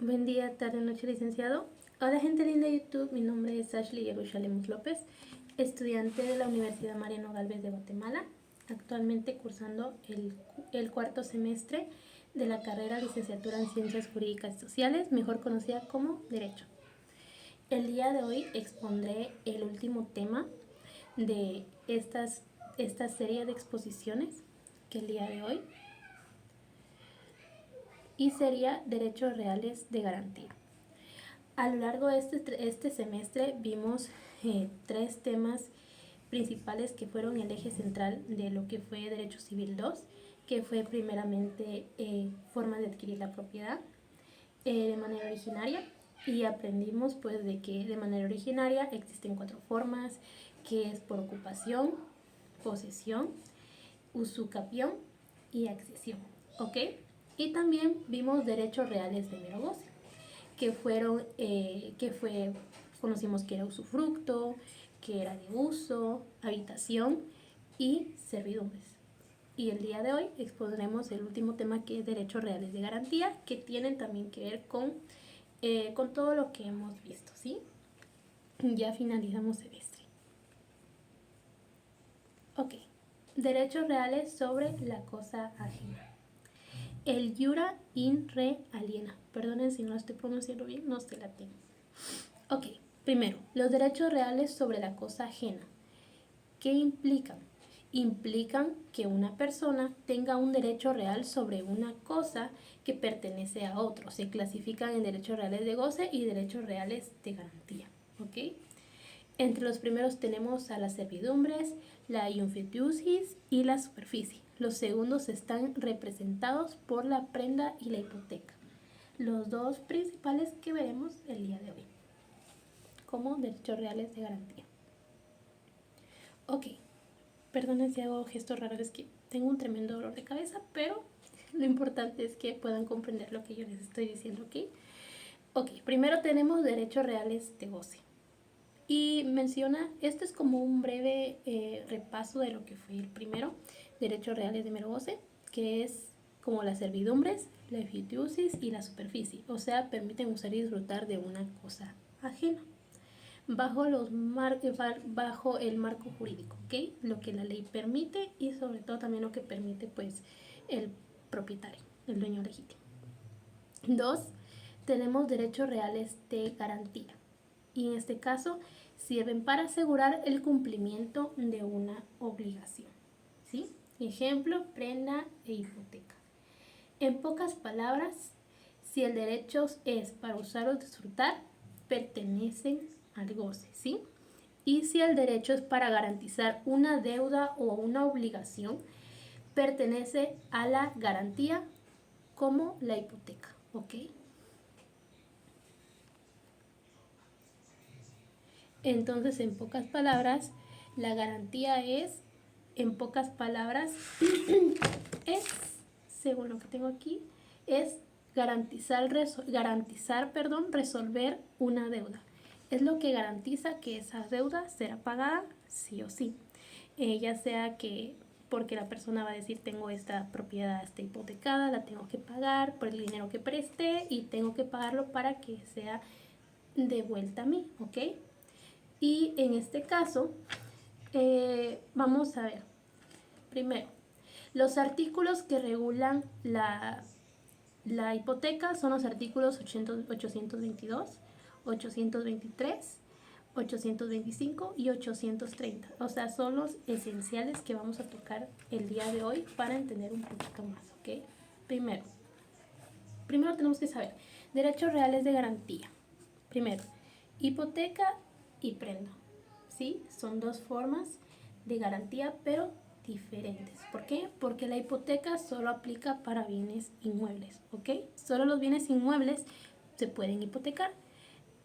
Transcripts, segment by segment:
Buen día, tarde, noche, licenciado. Hola, gente linda de YouTube. Mi nombre es Ashley Yerushalayim López, estudiante de la Universidad Mariano Gálvez de Guatemala, actualmente cursando el cuarto semestre de la carrera Licenciatura en Ciencias Jurídicas y Sociales, mejor conocida como Derecho. El día de hoy expondré el último tema de esta serie de exposiciones que el día de hoy, y sería Derechos Reales de Garantía. A lo largo de este semestre vimos 3 temas principales que fueron el eje central de lo que fue Derecho Civil 2, que fue primeramente formas de adquirir la propiedad de manera originaria, y aprendimos pues de que de manera originaria existen 4 formas, que es por ocupación, posesión, usucapión y accesión, ¿ok? Y también vimos derechos reales de mero goce, conocimos que era usufructo, que era de uso, habitación y servidumbres. Y el día de hoy expondremos el último tema, que es derechos reales de garantía, que tienen también que ver con todo lo que hemos visto, ¿sí? Ya finalizamos semestre. Ok, derechos reales sobre la cosa ajena. El jura in re aliena. Perdonen si no lo estoy pronunciando bien, no sé latín. Ok, primero, los derechos reales sobre la cosa ajena. ¿Qué implican? Implican que una persona tenga un derecho real sobre una cosa que pertenece a otro. Se clasifican en derechos reales de goce y derechos reales de garantía. ¿Ok? Entre los primeros tenemos a las servidumbres, la iunfitusis y la superficie. Los segundos están representados por la prenda y la hipoteca. Los dos principales que veremos el día de hoy como derechos reales de garantía. Ok, perdonen si hago gestos raros, es que tengo un tremendo dolor de cabeza, pero lo importante es que puedan comprender lo que yo les estoy diciendo, ¿ok? Ok, primero tenemos derechos reales de goce. Y menciona, esto es como un breve repaso de lo que fue el primero, derechos reales de mero goce, que es como las servidumbres, la efitusis y la superficie, o sea, permiten usar y disfrutar de una cosa ajena bajo el marco jurídico, ¿ok? Lo que la ley permite y sobre todo también lo que permite pues el propietario, el dueño legítimo. 2. Tenemos derechos reales de garantía, y en este caso sirven para asegurar el cumplimiento de una obligación, ¿sí? Ejemplo, prenda e hipoteca. En pocas palabras, si el derecho es para usar o disfrutar, pertenecen al goce, ¿sí? Y si el derecho es para garantizar una deuda o una obligación, pertenece a la garantía, como la hipoteca, ¿ok? Entonces, en pocas palabras, la garantía es, en pocas palabras, es, según lo que tengo aquí, es resolver una deuda. Es lo que garantiza que esa deuda será pagada sí o sí. Ya sea que porque la persona va a decir, tengo esta propiedad, está hipotecada, la tengo que pagar por el dinero que presté y tengo que pagarlo para que sea devuelta a mí, ¿ok? Y en este caso, vamos a ver, primero, los artículos que regulan la hipoteca son los artículos 822, 823, 825 y 830. O sea, son los esenciales que vamos a tocar el día de hoy para entender un poquito más, ¿ok? Primero tenemos que saber derechos reales de garantía. Primero, hipoteca y prenda, ¿sí? Son dos formas de garantía, pero diferentes. ¿Por qué? Porque la hipoteca solo aplica para bienes inmuebles, ¿ok? Solo los bienes inmuebles se pueden hipotecar,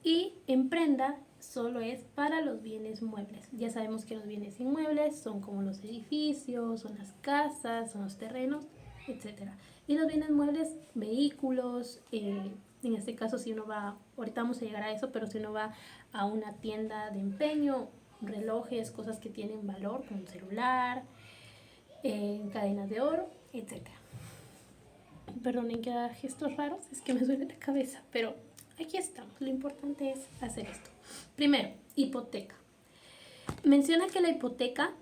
y en prenda solo es para los bienes muebles. Ya sabemos que los bienes inmuebles son como los edificios, son las casas, son los terrenos, etc. Y los bienes muebles, vehículos, en este caso si uno va, ahorita vamos a llegar a eso, pero si uno va a una tienda de empeño, relojes, cosas que tienen valor como un celular, cadenas de oro, etc. Perdonen que haga gestos raros, es que me duele la cabeza, pero aquí estamos. Lo importante es hacer esto. Primero, hipoteca. Menciona que la hipoteca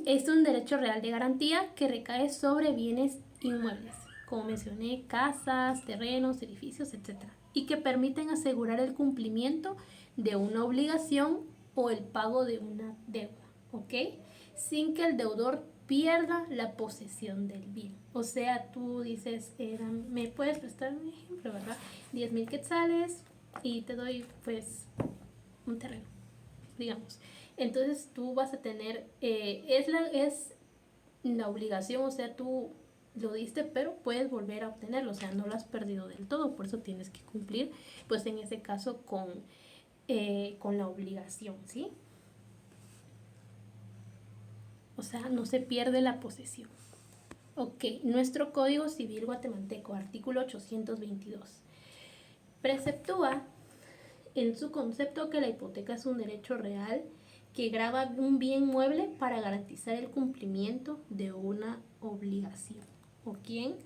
es un derecho real de garantía que recae sobre bienes inmuebles, como mencioné, casas, terrenos, edificios, etc. Y que permiten asegurar el cumplimiento de una obligación o el pago de una deuda, ¿ok? Sin que el deudor pierda la posesión del bien. O sea, tú dices, me puedes prestar un ejemplo, ¿verdad? 10,000 quetzales y te doy pues un terreno, digamos. Entonces tú vas a tener, es la obligación, o sea, tú lo diste, pero puedes volver a obtenerlo, o sea, no lo has perdido del todo, por eso tienes que cumplir, pues en ese caso con la obligación, ¿sí? O sea, no se pierde la posesión. Ok, nuestro Código Civil guatemalteco, artículo 822, preceptúa en su concepto que la hipoteca es un derecho real que grava un bien mueble para garantizar el cumplimiento de una obligación. ¿O quién?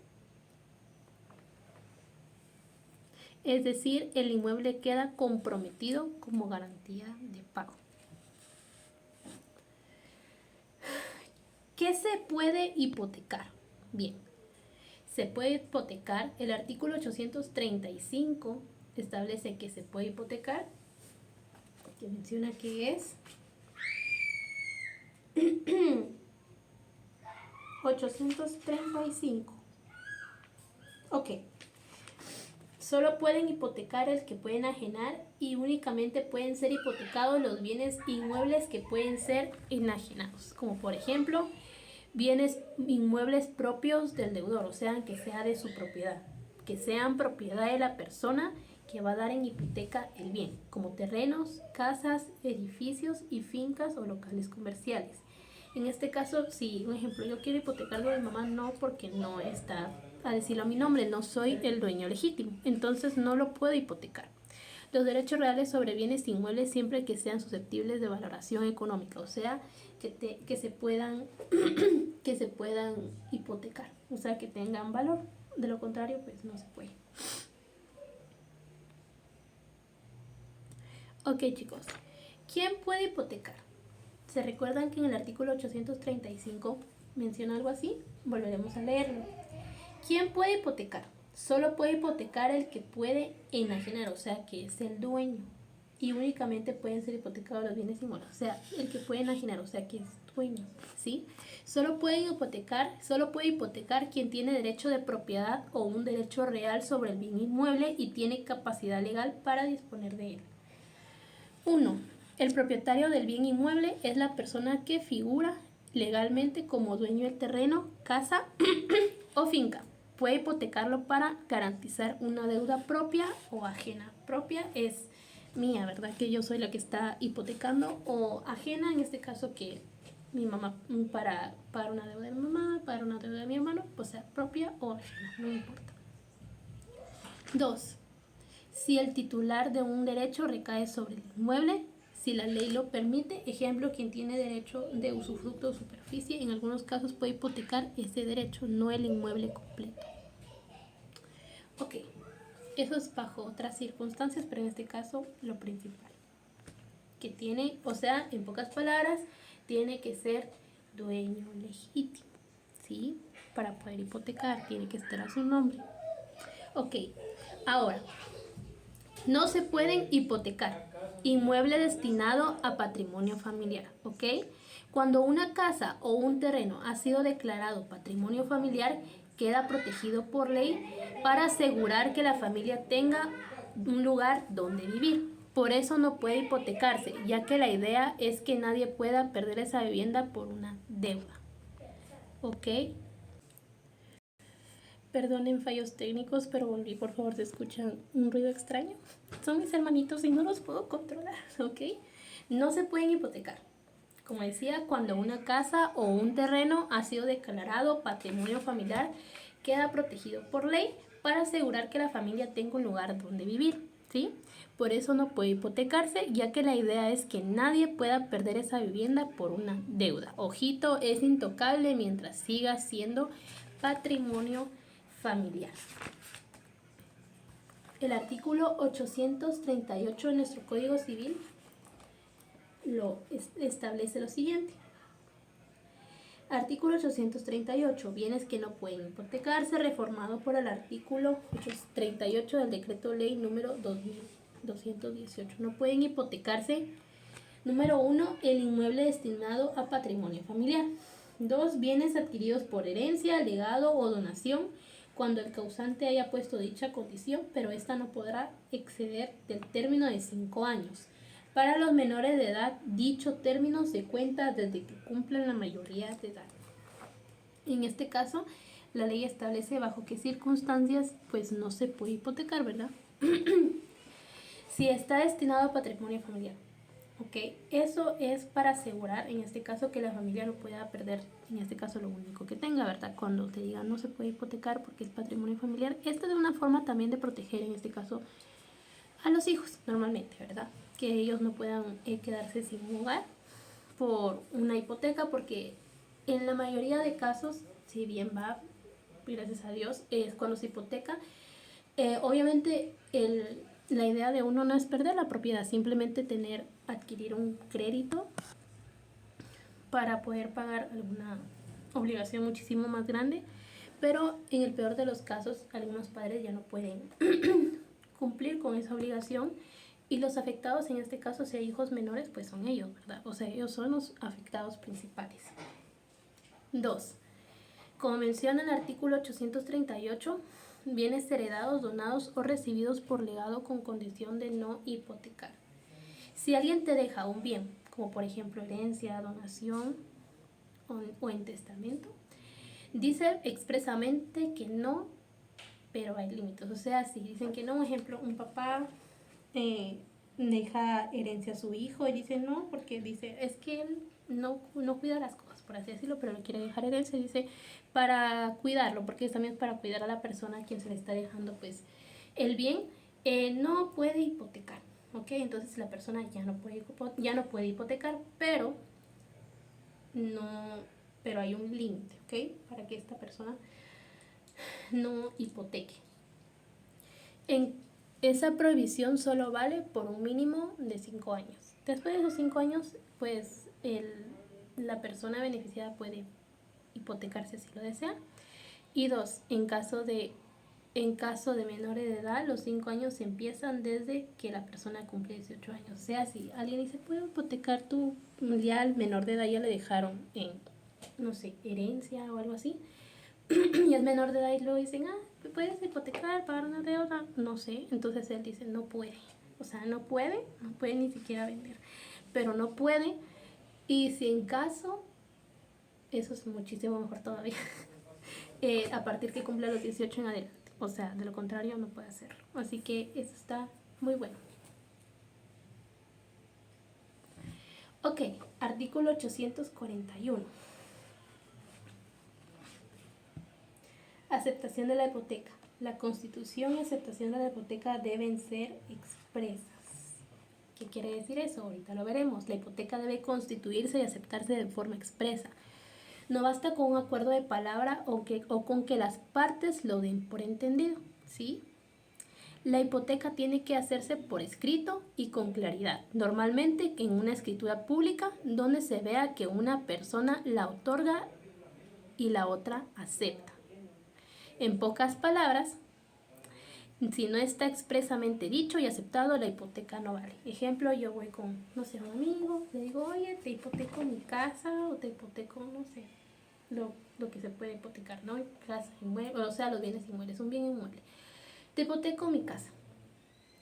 Es decir, el inmueble queda comprometido como garantía de pago. ¿Qué se puede hipotecar? Bien, se puede hipotecar, el artículo 835 establece que se puede hipotecar, que menciona que es 835. Ok. Solo pueden hipotecar el que pueden ajenar y únicamente pueden ser hipotecados los bienes inmuebles que pueden ser enajenados, como por ejemplo bienes inmuebles propios del deudor, o sea, que sea de su propiedad, que sean propiedad de la persona que va a dar en hipoteca el bien, como terrenos, casas, edificios y fincas o locales comerciales. En este caso, si, un ejemplo, yo quiero hipotecarlo de mi mamá, no, porque no está, a decirlo a mi nombre, no soy el dueño legítimo, entonces no lo puedo hipotecar. Los derechos reales sobre bienes inmuebles siempre que sean susceptibles de valoración económica, o sea, que se puedan hipotecar, o sea, que tengan valor. De lo contrario, pues no se puede. Ok, chicos, ¿quién puede hipotecar? ¿Se recuerdan que en el artículo 835 menciona algo así? Volveremos a leerlo. ¿Quién puede hipotecar? Solo puede hipotecar el que puede enajenar, o sea, que es el dueño. Y únicamente pueden ser hipotecados los bienes inmuebles, o sea, el que puede enajenar, o sea, que es dueño, ¿sí? Solo puede hipotecar quien tiene derecho de propiedad o un derecho real sobre el bien inmueble y tiene capacidad legal para disponer de él. 1. El propietario del bien inmueble es la persona que figura legalmente como dueño del terreno, casa o finca. Puede hipotecarlo para garantizar una deuda propia o ajena. Propia es mía, ¿verdad? Que yo soy la que está hipotecando, o ajena, en este caso que mi mamá, para una deuda de mi mamá, para una deuda de mi hermano, pues sea propia o ajena, no importa. 2. Si el titular de un derecho recae sobre el inmueble, si la ley lo permite, ejemplo, quien tiene derecho de usufructo o superficie, en algunos casos puede hipotecar ese derecho, no el inmueble completo. Ok, eso es bajo otras circunstancias, pero en este caso lo principal. Que tiene, o sea, en pocas palabras, tiene que ser dueño legítimo, ¿sí? Para poder hipotecar, tiene que estar a su nombre. Ok, ahora, no se pueden hipotecar inmueble destinado a patrimonio familiar, ¿ok? Cuando una casa o un terreno ha sido declarado patrimonio familiar, queda protegido por ley para asegurar que la familia tenga un lugar donde vivir. Por eso no puede hipotecarse, ya que la idea es que nadie pueda perder esa vivienda por una deuda, ¿ok? Perdonen fallos técnicos, pero volví, por favor, ¿se escuchan un ruido extraño? Son mis hermanitos y no los puedo controlar, ¿ok? No se pueden hipotecar. Como decía, cuando una casa o un terreno ha sido declarado patrimonio familiar, queda protegido por ley para asegurar que la familia tenga un lugar donde vivir, ¿sí? Por eso no puede hipotecarse, ya que la idea es que nadie pueda perder esa vivienda por una deuda. Ojito, es intocable mientras siga siendo patrimonio familiar. El artículo 838 de nuestro Código Civil establece lo siguiente. Artículo 838. Bienes que no pueden hipotecarse, reformado por el artículo 838 del Decreto Ley número 2218. No pueden hipotecarse. Número 1. El inmueble destinado a patrimonio familiar. 2. Bienes adquiridos por herencia, legado o donación, cuando el causante haya puesto dicha condición, pero ésta no podrá exceder del término de 5 años. Para los menores de edad, dicho término se cuenta desde que cumplan la mayoría de edad. En este caso, la ley establece bajo qué circunstancias pues no se puede hipotecar, ¿verdad? Si está destinado a patrimonio familiar. ¿Ok? Eso es para asegurar, en este caso, que la familia no pueda perder, en este caso, lo único que tenga, ¿verdad? Cuando te digan no se puede hipotecar porque es patrimonio familiar, esto es una forma también de proteger, en este caso, a los hijos, normalmente, ¿verdad? Que ellos no puedan quedarse sin hogar por una hipoteca, porque en la mayoría de casos, si bien va, gracias a Dios, es cuando se hipoteca, obviamente la idea de uno no es perder la propiedad, simplemente adquirir un crédito para poder pagar alguna obligación muchísimo más grande, pero en el peor de los casos, algunos padres ya no pueden cumplir con esa obligación, y los afectados, en este caso, si hay hijos menores, pues son ellos, ¿verdad? O sea, ellos son los afectados principales. 2. Como menciona el artículo 838, bienes heredados, donados o recibidos por legado con condición de no hipotecar. Si alguien te deja un bien, como por ejemplo herencia, donación o en testamento, dice expresamente que no, pero hay límites. O sea, si dicen que no, por ejemplo, un papá deja herencia a su hijo y dice no, porque dice, es que él no cuida las cosas, por así decirlo, pero le quiere dejar herencia, dice, para cuidarlo, porque también es para cuidar a la persona a quien se le está dejando pues el bien, no puede hipotecar, ¿ok? Entonces la persona ya no puede hipotecar, pero hay un límite, ¿ok? Para que esta persona no hipoteque. Esa prohibición solo vale por un mínimo de 5 años. Después de esos 5 años, pues la persona beneficiada puede hipotecarse si lo desea. Y 2, en caso de menores de edad, los 5 años empiezan desde que la persona cumple 18 años. O sea, si alguien dice, ¿puedo hipotecar tú? Ya al menor de edad ya le dejaron en, no sé, herencia o algo así. Y es menor de edad y luego dicen, ¿puedes hipotecar, pagar una deuda? No sé. Entonces él dice, no puede. O sea, no puede ni siquiera vender. Pero no puede. Y si en caso, eso es muchísimo mejor todavía. A partir que cumpla los 18 en adelante. O sea, de lo contrario no puede hacerlo. Así que eso está muy bueno. Ok, artículo 841. Aceptación de la hipoteca. La constitución y aceptación de la hipoteca deben ser expresas. ¿Qué quiere decir eso? Ahorita lo veremos. La hipoteca debe constituirse y aceptarse de forma expresa. No basta con un acuerdo de palabra o con que las partes lo den por entendido, ¿sí? La hipoteca tiene que hacerse por escrito y con claridad, normalmente en una escritura pública donde se vea que una persona la otorga y la otra acepta. En pocas palabras, si no está expresamente dicho y aceptado, la hipoteca no vale. Ejemplo, yo voy con, no sé, un amigo, le digo, oye, te hipoteco mi casa o te hipoteco, no sé, lo que se puede hipotecar, ¿no? Casa, inmueble, o sea, los bienes inmuebles, un bien inmueble. Te hipoteco mi casa.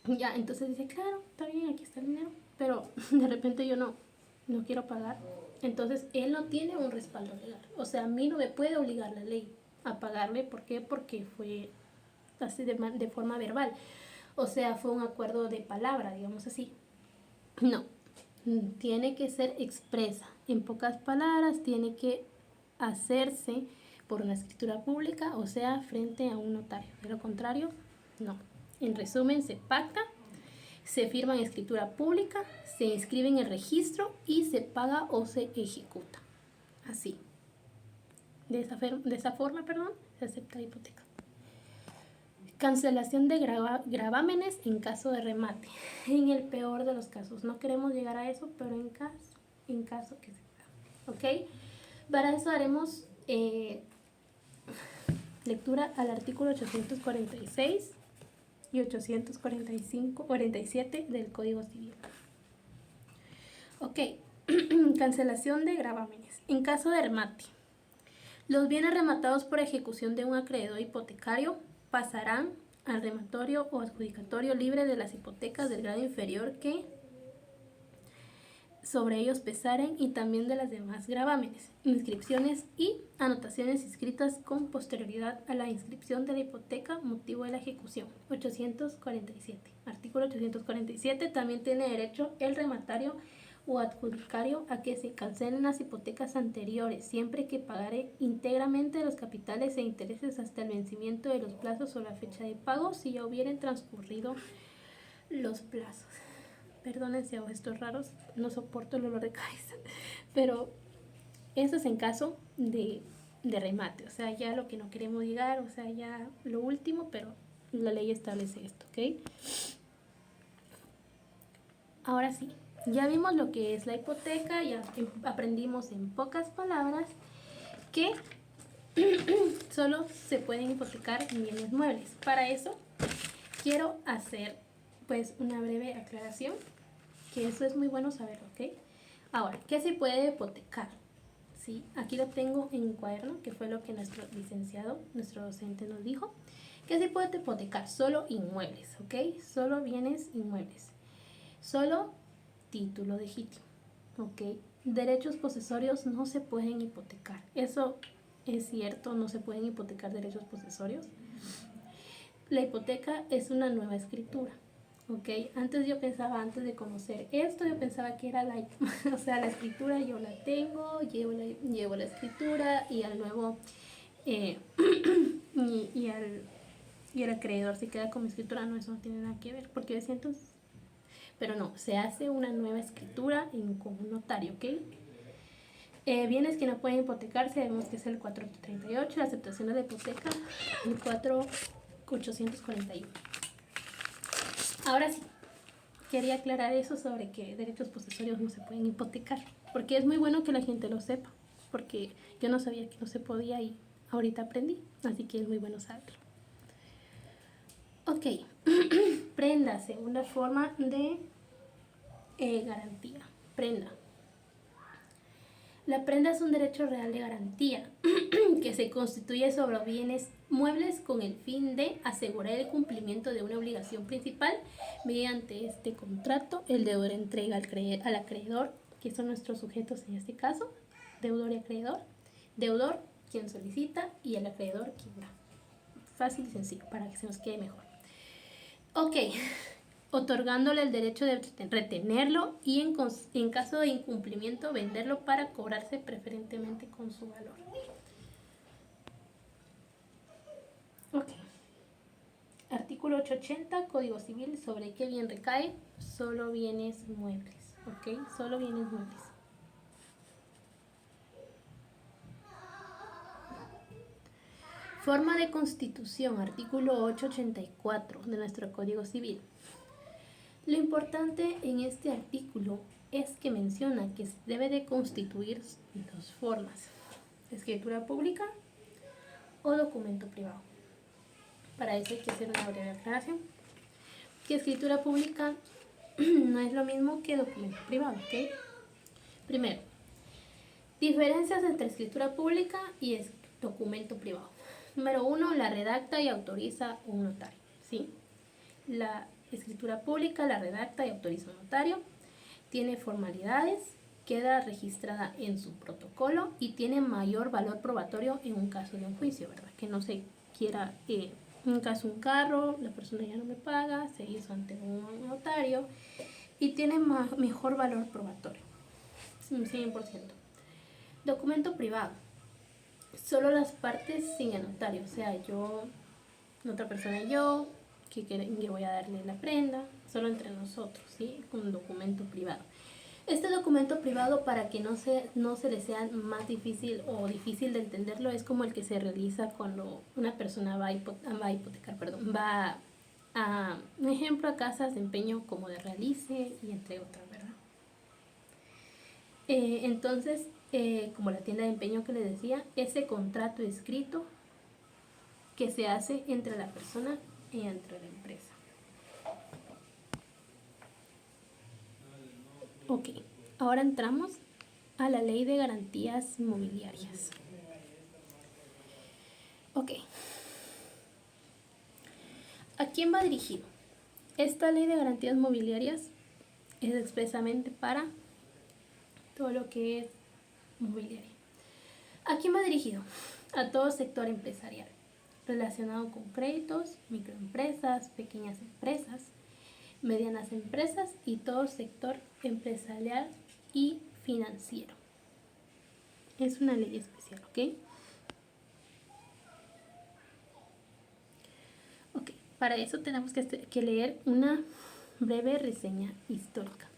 Ya, entonces dice, claro, está bien, aquí está el dinero, pero de repente yo no quiero pagar. Entonces, él no tiene un respaldo legal. O sea, a mí no me puede obligar la ley a pagarle. ¿Por qué? Porque fue así de forma verbal. O sea, fue un acuerdo de palabra, digamos así. No, tiene que ser expresa. En pocas palabras, tiene que hacerse por una escritura pública, o sea, frente a un notario. De lo contrario, no. En resumen, se pacta, se firma en escritura pública, se inscribe en el registro y se paga o se ejecuta. Así. De esa forma, se acepta la hipoteca. Cancelación de gravámenes en caso de remate. En el peor de los casos. No queremos llegar a eso, pero en caso que se pueda. ¿Ok? Para eso haremos lectura al artículo 846 y 847 del Código Civil. Ok. Cancelación de gravámenes. En caso de remate, los bienes rematados por ejecución de un acreedor hipotecario pasarán al rematorio o adjudicatorio libre de las hipotecas del grado inferior que sobre ellos pesaren y también de las demás gravámenes, inscripciones y anotaciones inscritas con posterioridad a la inscripción de la hipoteca motivo de la ejecución. 847. Artículo 847. También tiene derecho el rematario o adjudicario a que se cancelen las hipotecas anteriores, siempre que pagare íntegramente los capitales e intereses hasta el vencimiento de los plazos o la fecha de pago, si ya hubieran transcurrido los plazos. Perdonen si hago estos raros, no soporto el olor de cabeza, pero eso es en caso de remate, o sea, ya lo que no queremos llegar, o sea, ya lo último, pero la ley establece esto, ¿ok? Ahora sí. Ya vimos lo que es la hipoteca, ya aprendimos en pocas palabras que solo se pueden hipotecar bienes muebles. Para eso quiero hacer pues una breve aclaración, que eso es muy bueno saberlo, ¿ok? Ahora, ¿qué se puede hipotecar? ¿Sí? Aquí lo tengo en un cuaderno, que fue lo que nuestro licenciado, nuestro docente nos dijo, que se puede hipotecar solo inmuebles, ¿ok? Solo bienes inmuebles. Solo título legítimo, ¿ok? Derechos posesorios no se pueden hipotecar. Eso es cierto, no se pueden hipotecar derechos posesorios. La hipoteca es una nueva escritura, ¿ok? Antes de conocer esto, yo pensaba que era o sea, la escritura yo la tengo, llevo la escritura y al nuevo, y el acreedor se queda con mi escritura. No, eso no tiene nada que ver, porque yo siento... Pero no, se hace una nueva escritura con un notario, ¿ok? Bienes que no pueden hipotecarse, sabemos que es el 438, la aceptación de la hipoteca, el 4841. Ahora sí, quería aclarar eso sobre que derechos posesorios no se pueden hipotecar, porque es muy bueno que la gente lo sepa, porque yo no sabía que no se podía y ahorita aprendí, así que es muy bueno saberlo. Ok, prenda, segunda forma de garantía. Prenda. La prenda es un derecho real de garantía que se constituye sobre bienes muebles con el fin de asegurar el cumplimiento de una obligación principal. Mediante este contrato, el deudor entrega al acreedor, que son nuestros sujetos en este caso, deudor y acreedor. Deudor, quien solicita, y el acreedor, quien da. Fácil y sencillo, para que se nos quede mejor. Ok, otorgándole el derecho de retenerlo y en caso de incumplimiento venderlo para cobrarse preferentemente con su valor. Ok. Artículo 880, Código Civil, ¿sobre qué bien recae? Solo bienes muebles. Ok, solo bienes muebles. Forma de constitución, artículo 884 de nuestro Código Civil. Lo importante en este artículo es que menciona que se debe de constituir dos formas: escritura pública o documento privado. Para eso hay que hacer una breve aclaración. Que escritura pública no es lo mismo que documento privado, ¿ok? Primero, diferencias entre escritura pública y documento privado. Número 1, la redacta y autoriza un notario, ¿sí? La escritura pública la redacta y autoriza un notario, tiene formalidades, queda registrada en su protocolo y tiene mayor valor probatorio en un caso de un juicio, ¿verdad? Que no se quiera, en un caso un carro, la persona ya no me paga, se hizo ante un notario y tiene mejor valor probatorio, 100%. Documento privado. Solo las partes sin el notario, o sea, yo, otra persona y yo, que voy a darle la prenda, solo entre nosotros, ¿sí? Un documento privado. Este documento privado, para que no se le sea más difícil o difícil de entenderlo, es como el que se realiza cuando una persona va a, un ejemplo, a casas de empeño como de Realice y entre otras, ¿verdad? Entonces, como la tienda de empeño que les decía, ese contrato escrito que se hace entre la persona y entre la empresa. Ok, ahora entramos a la ley de garantías mobiliarias. Ok, ¿a quién va dirigido? Esta ley de garantías mobiliarias es expresamente para todo lo que es mobiliario. ¿A quién va dirigido? A todo sector empresarial relacionado con créditos, microempresas, pequeñas empresas, medianas empresas y todo sector empresarial y financiero. Es una ley especial, ¿ok? Ok, para eso tenemos que leer una breve reseña histórica.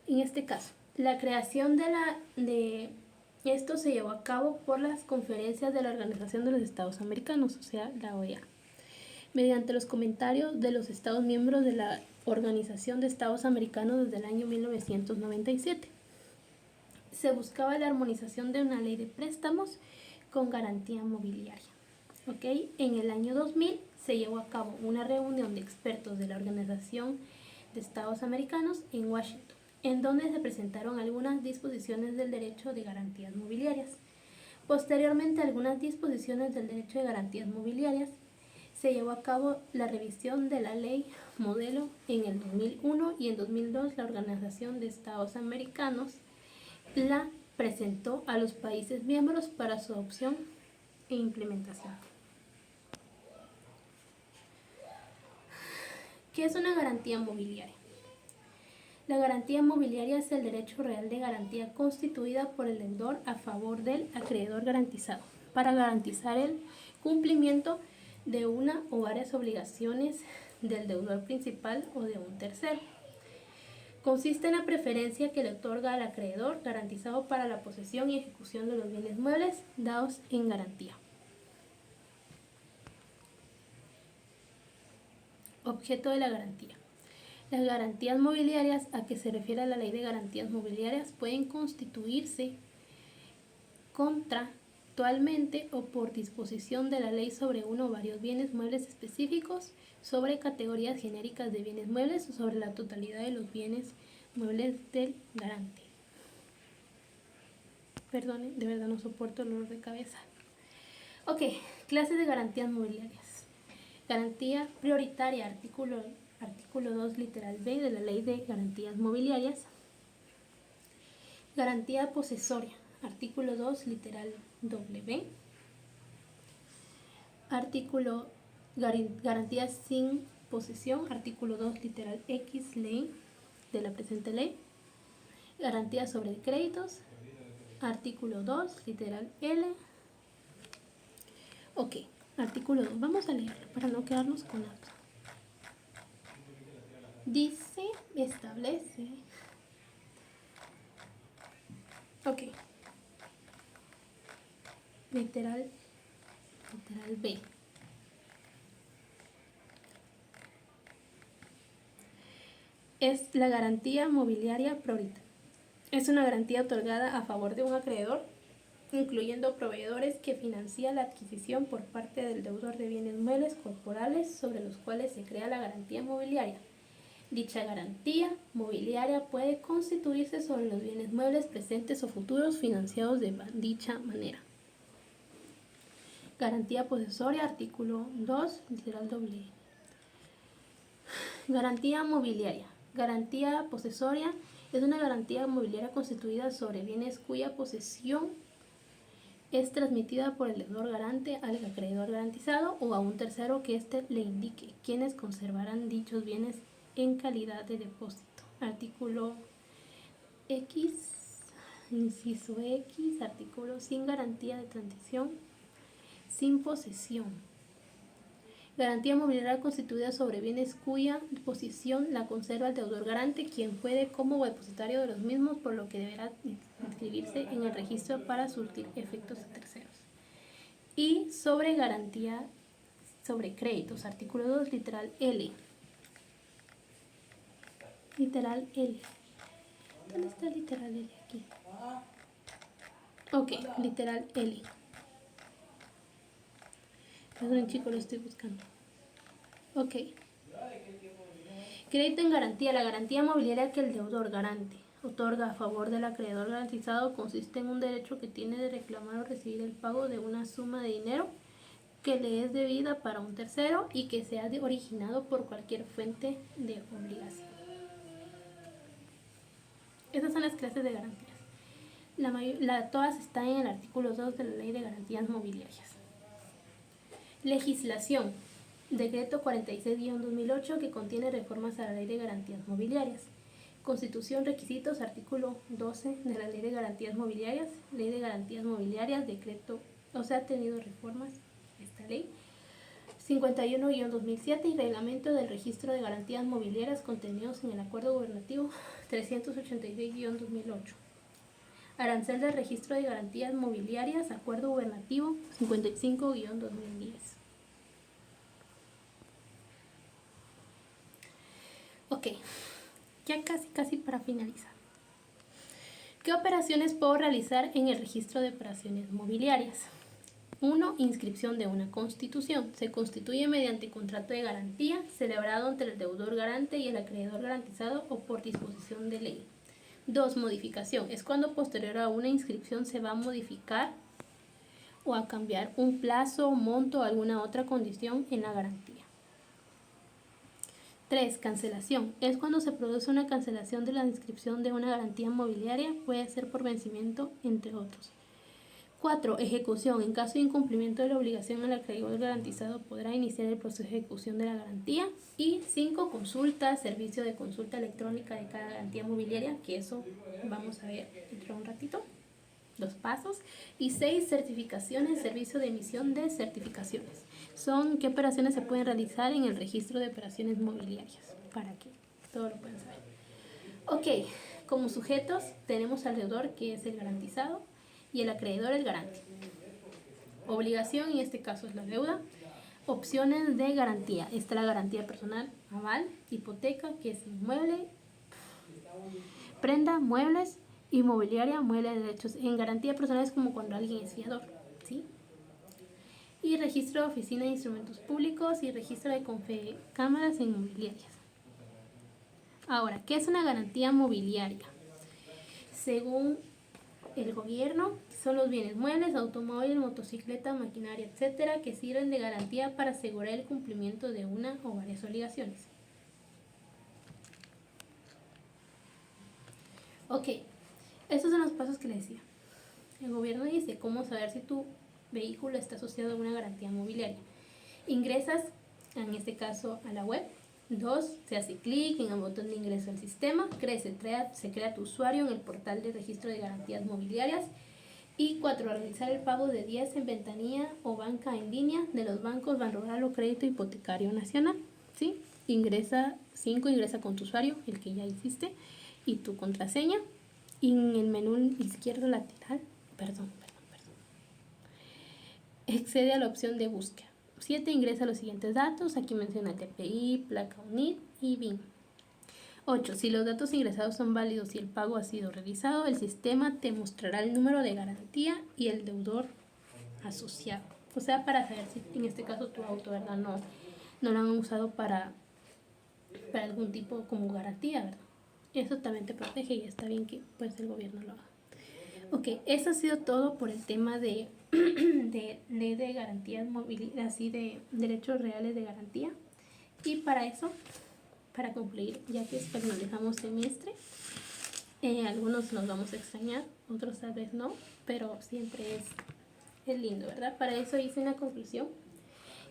En este caso, la creación de esto se llevó a cabo por las conferencias de la Organización de los Estados Americanos, o sea, la OEA, mediante los comentarios de los Estados miembros de la Organización de Estados Americanos desde el año 1997. Se buscaba la armonización de una ley de préstamos con garantía mobiliaria. ¿Okay? En el año 2000 se llevó a cabo una reunión de expertos de la Organización de Estados Americanos en Washington, en donde se presentaron algunas disposiciones del derecho de garantías mobiliarias. Posteriormente, algunas disposiciones del derecho de garantías mobiliarias se llevó a cabo la revisión de la ley modelo en el 2001 y en 2002 la Organización de Estados Americanos la presentó a los países miembros para su adopción e implementación. ¿Qué es una garantía mobiliaria? La garantía mobiliaria es el derecho real de garantía constituida por el deudor a favor del acreedor garantizado para garantizar el cumplimiento de una o varias obligaciones del deudor principal o de un tercero. Consiste en la preferencia que le otorga al acreedor garantizado para la posesión y ejecución de los bienes muebles dados en garantía. Objeto de la garantía. Las garantías mobiliarias a que se refiere la ley de garantías mobiliarias pueden constituirse contractualmente o por disposición de la ley sobre uno o varios bienes muebles específicos, sobre categorías genéricas de bienes muebles o sobre la totalidad de los bienes muebles del garante. Perdonen, de verdad no soporto el dolor de cabeza. Ok, clases de garantías mobiliarias. Garantía prioritaria, artículo 2, literal B de la Ley de Garantías Mobiliarias. Garantía posesoria, artículo 2, literal W. Artículo garantía sin posesión, artículo 2, literal X, ley de la presente ley. Garantía sobre créditos, artículo 2, literal L. Ok, artículo 2, vamos a leerlo para no quedarnos con nada. Dice, establece. Ok. Literal B. Es la garantía mobiliaria prioritaria. Es una garantía otorgada a favor de un acreedor, incluyendo proveedores, que financia la adquisición por parte del deudor de bienes muebles corporales sobre los cuales se crea la garantía mobiliaria. Dicha garantía mobiliaria puede constituirse sobre los bienes muebles presentes o futuros financiados de dicha manera. Garantía posesoria, artículo 2, literal W. Garantía mobiliaria. Garantía posesoria es una garantía mobiliaria constituida sobre bienes cuya posesión es transmitida por el deudor garante al acreedor garantizado o a un tercero que éste le indique, quienes conservarán dichos bienes en calidad de depósito. Artículo X, inciso X, artículo sin garantía de transición, sin posesión. Garantía mobiliaria constituida sobre bienes cuya disposición la conserva el deudor garante, quien puede como depositario de los mismos, por lo que deberá inscribirse en el registro para surtir efectos a terceros. Y sobre garantía sobre créditos, artículo 2, literal L. Literal L. ¿Dónde está el literal L aquí? Ok, literal L. Perdón, chicos, lo estoy buscando. Ok. Crédito en garantía. La garantía mobiliaria que el deudor garante otorga a favor del acreedor garantizado consiste en un derecho que tiene de reclamar o recibir el pago de una suma de dinero que le es debida para un tercero y que sea originado por cualquier fuente de obligación. Esas son las clases de garantías. Todas están en el artículo 2 de la Ley de Garantías Mobiliarias. Legislación. Decreto 46-2008 que contiene reformas a la Ley de Garantías Mobiliarias. Constitución, requisitos, artículo 12 de la Ley de Garantías Mobiliarias. Ley de Garantías Mobiliarias, decreto, ha tenido reformas esta ley. 51-2007 y reglamento del registro de garantías mobiliarias contenidos en el acuerdo gubernativo 386-2008. Arancel del registro de garantías mobiliarias, acuerdo gubernativo 55-2010. Ok, ya casi para finalizar. ¿Qué operaciones puedo realizar en el registro de operaciones mobiliarias? 1. Inscripción de una constitución. Se constituye mediante contrato de garantía celebrado entre el deudor garante y el acreedor garantizado o por disposición de ley. 2. Modificación. Es cuando posterior a una inscripción se va a modificar o a cambiar un plazo, monto o alguna otra condición en la garantía. 3. Cancelación. Es cuando se produce una cancelación de la inscripción de una garantía mobiliaria, puede ser por vencimiento, entre otros. 4. Ejecución. En caso de incumplimiento de la obligación, el acreedor garantizado podrá iniciar el proceso de ejecución de la garantía. Y 5. Consulta, servicio de consulta electrónica de cada garantía mobiliaria, que eso vamos a ver dentro de un ratito, los pasos. Y 6. Certificaciones, servicio de emisión de certificaciones. Son qué operaciones se pueden realizar en el registro de operaciones mobiliarias, para que todo lo puedan saber. Ok, como sujetos tenemos al deudor, que es el garantizado, y el acreedor, el garante. Obligación, en este caso es la deuda. Opciones de garantía. Está la garantía personal, aval, hipoteca, que es inmueble, prenda, muebles, inmobiliaria, mueble de derechos. En garantía personal es como cuando alguien es fiador, ¿sí? Y registro de oficina de instrumentos públicos y registro de cámaras inmobiliarias. Ahora, ¿qué es una garantía mobiliaria? Según el gobierno, son los bienes muebles, automóviles, motocicleta, maquinaria, etcétera, que sirven de garantía para asegurar el cumplimiento de una o varias obligaciones. Ok, estos son los pasos que les decía. El gobierno dice cómo saber si tu vehículo está asociado a una garantía mobiliaria. Ingresas, en este caso, a la web. 2. Se hace clic en el botón de ingreso al sistema. Se crea tu usuario en el portal de registro de garantías mobiliarias. Y 4. Realizar el pago de 10 en ventanilla o banca en línea de los bancos Banrural o Crédito Hipotecario Nacional. ¿Sí? 5. Ingresa con tu usuario, el que ya hiciste, y tu contraseña. Y en el menú izquierdo lateral, accede a la opción de búsqueda. 7. Ingresa los siguientes datos. Aquí menciona TPI, placa UNID y BIN. 8. Si los datos ingresados son válidos y el pago ha sido realizado, el sistema te mostrará el número de garantía y el deudor asociado. O sea, para saber si en este caso tu auto, ¿verdad? No lo han usado para algún tipo como garantía, ¿verdad? Eso también te protege y está bien que pues el gobierno lo haga. Ok, eso ha sido todo por el tema de ley de garantías mobiliarias, así de derechos reales de garantía. Y para eso, para concluir, ya que finalizamos semestre, algunos nos vamos a extrañar, otros tal vez no, pero siempre es lindo, ¿verdad? Para eso hice una conclusión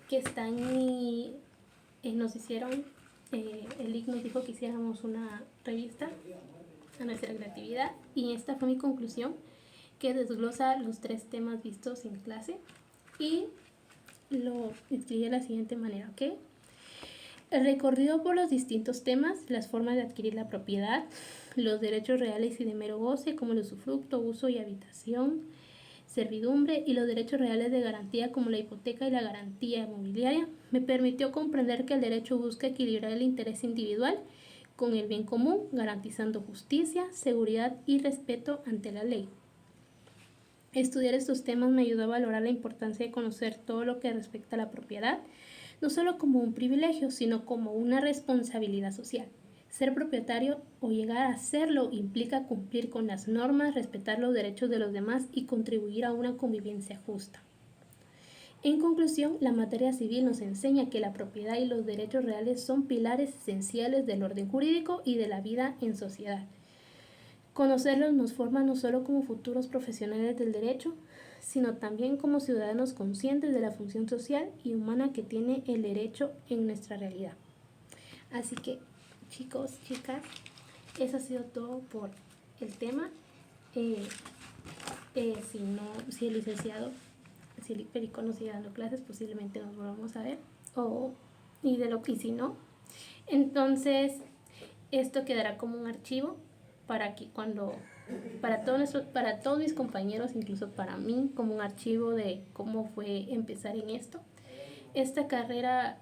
que está en mi... nos hicieron, el IC nos dijo que hiciéramos una revista a nuestra creatividad y esta fue mi conclusión, que desglosa los 3 temas vistos en clase y lo escribí de la siguiente manera, ¿ok? El recorrido por los distintos temas, las formas de adquirir la propiedad, los derechos reales y de mero goce, como el usufructo, uso y habitación, servidumbre, y los derechos reales de garantía, como la hipoteca y la garantía inmobiliaria, me permitió comprender que el derecho busca equilibrar el interés individual con el bien común, garantizando justicia, seguridad y respeto ante la ley. Estudiar estos temas me ayudó a valorar la importancia de conocer todo lo que respecta a la propiedad, no solo como un privilegio, sino como una responsabilidad social. Ser propietario o llegar a serlo implica cumplir con las normas, respetar los derechos de los demás y contribuir a una convivencia justa. En conclusión, la materia civil nos enseña que la propiedad y los derechos reales son pilares esenciales del orden jurídico y de la vida en sociedad. Conocerlos nos forma no solo como futuros profesionales del derecho, sino también como ciudadanos conscientes de la función social y humana que tiene el derecho en nuestra realidad. Así que, chicos, chicas, eso ha sido todo por el tema. Si el licenciado, si el Perico nos sigue dando clases, posiblemente nos volvamos a ver. Y si no, entonces esto quedará como un archivo para que para todos mis compañeros, incluso para mí, como un archivo de cómo fue empezar en esto. Esta carrera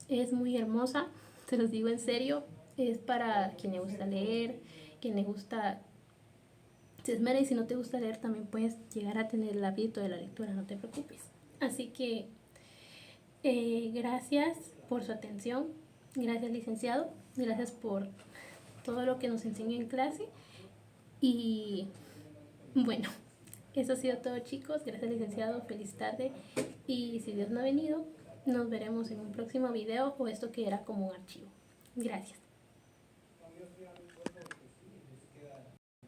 es muy hermosa, se los digo en serio, es para quien le gusta leer, quien le gusta, se esmera, y si no te gusta leer también puedes llegar a tener el hábito de la lectura, no te preocupes. Así que gracias por su atención, gracias licenciado, gracias por todo lo que nos enseñó en clase. Y bueno, eso ha sido todo, chicos. Gracias licenciado, feliz tarde, y si Dios no ha venido, nos veremos en un próximo video, o esto quedará como un archivo. Gracias.